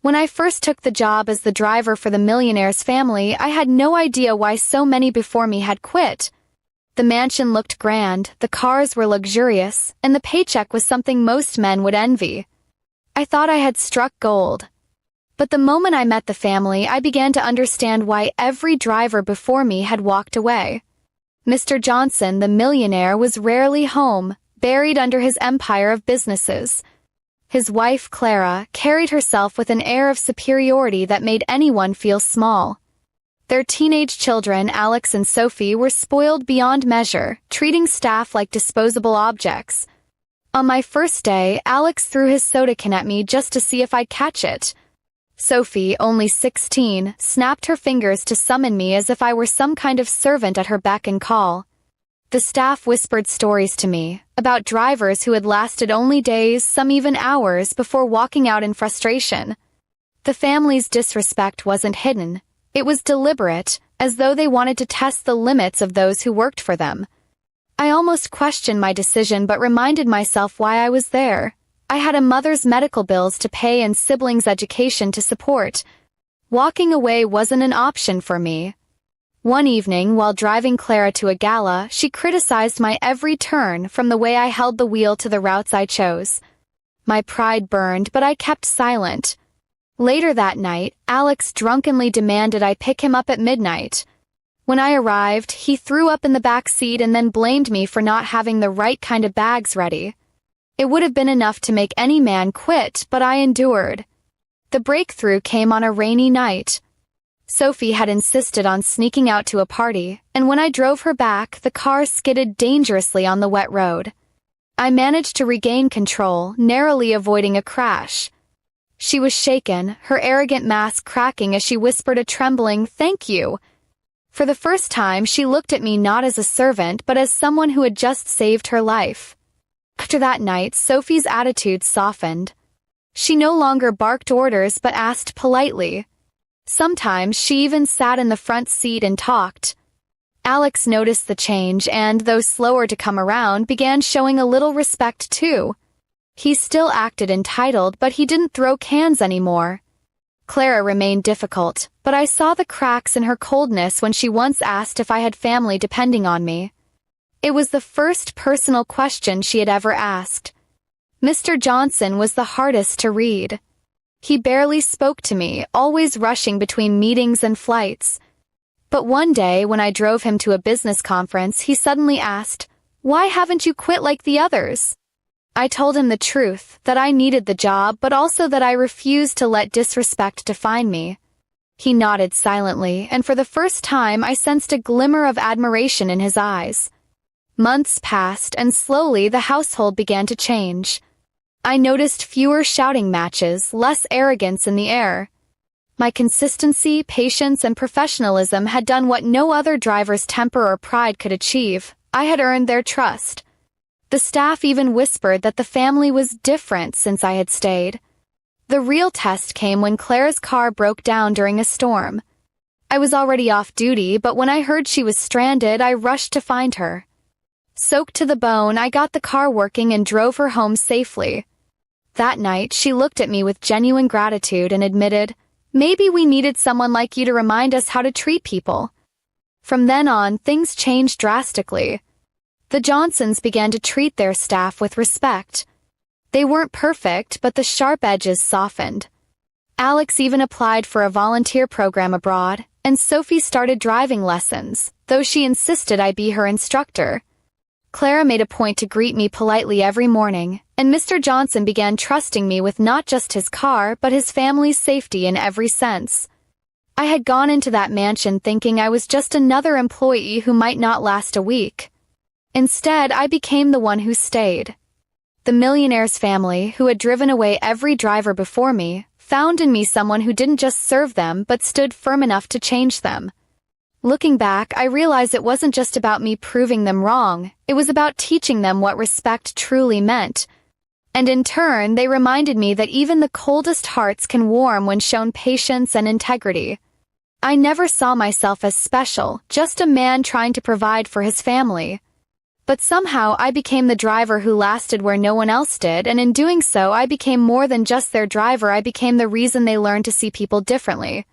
When I first took the job as the driver for the Millionaire's family, I had no idea why so many before me had quit. The mansion looked grand, the cars were luxurious, and the paycheck was something most men would envy. I thought I had struck gold. But the moment I met the family, I began to understand why every driver before me had walked away. Mr. Johnson, the millionaire, was rarely home, buried under his empire of businesses. His wife, Clara, carried herself with an air of superiority that made anyone feel small. Their teenage children, Alex and Sophie, were spoiled beyond measure, treating staff like disposable objects. On my first day, Alex threw his soda can at me just to see if I'd catch it. Sophie, only 16, snapped her fingers to summon me as if I were some kind of servant at her beck and call. The staff whispered stories to me, about drivers who had lasted only days, some even hours, before walking out in frustration. The family's disrespect wasn't hidden. It was deliberate, as though they wanted to test the limits of those who worked for them. I almost questioned my decision but reminded myself why I was there. I had a mother's medical bills to pay and siblings' education to support. Walking away wasn't an option for me. One evening, while driving Clara to a gala, she criticized my every turn, from the way I held the wheel to the routes I chose. My pride burned, but I kept silent. Later that night, Alex drunkenly demanded I pick him up at midnight. When I arrived, he threw up in the back seat and then blamed me for not having the right kind of bags ready. It would have been enough to make any man quit, but I endured. The breakthrough came on a rainy night. Sophie had insisted on sneaking out to a party, and when I drove her back, the car skidded dangerously on the wet road. I managed to regain control, narrowly avoiding a crash. She was shaken, her arrogant mask cracking as she whispered a trembling "thank you." For the first time, she looked at me not as a servant but as someone who had just saved her life. After that night, Sophie's attitude softened. She no longer barked orders but asked politely. Sometimes she even sat in the front seat and talked. Alex noticed the change and, though slower to come around, began showing a little respect too. He still acted entitled, but he didn't throw cans anymore. Clara remained difficult, but I saw the cracks in her coldness when she once asked if I had family depending on me. It was the first personal question she had ever asked. Mr. Johnson was the hardest to read. He barely spoke to me, always rushing between meetings and flights. But one day, when I drove him to a business conference, he suddenly asked, "Why haven't you quit like the others?" I told him the truth, that I needed the job, but also that I refused to let disrespect define me. He nodded silently, and for the first time I sensed a glimmer of admiration in his eyes. Months passed, and slowly the household began to change. I noticed fewer shouting matches, less arrogance in the air. My consistency, patience, and professionalism had done what no other driver's temper or pride could achieve. I had earned their trust. The staff even whispered that the family was different since I had stayed. The real test came when Clara's car broke down during a storm. I was already off duty, but when I heard she was stranded, I rushed to find her. Soaked to the bone, I got the car working and drove her home safely. That night, she looked at me with genuine gratitude and admitted, "Maybe we needed someone like you to remind us how to treat people." From then on, things changed drastically. The Johnsons began to treat their staff with respect. They weren't perfect, but the sharp edges softened. Alex even applied for a volunteer program abroad, and Sophie started driving lessons, though she insisted I be her instructor. Clara made a point to greet me politely every morning, and Mr. Johnson began trusting me with not just his car but his family's safety in every sense. I had gone into that mansion thinking I was just another employee who might not last a week. Instead, I became the one who stayed. The Millionaire's family, who had driven away every driver before me, found in me someone who didn't just serve them but stood firm enough to change them. Looking back, I realized it wasn't just about me proving them wrong, it was about teaching them what respect truly meant. And in turn, they reminded me that even the coldest hearts can warm when shown patience and integrity. I never saw myself as special, just a man trying to provide for his family. But somehow I became the driver who lasted where no one else did, and in doing so I became more than just their driver. I became the reason they learned to see people differently.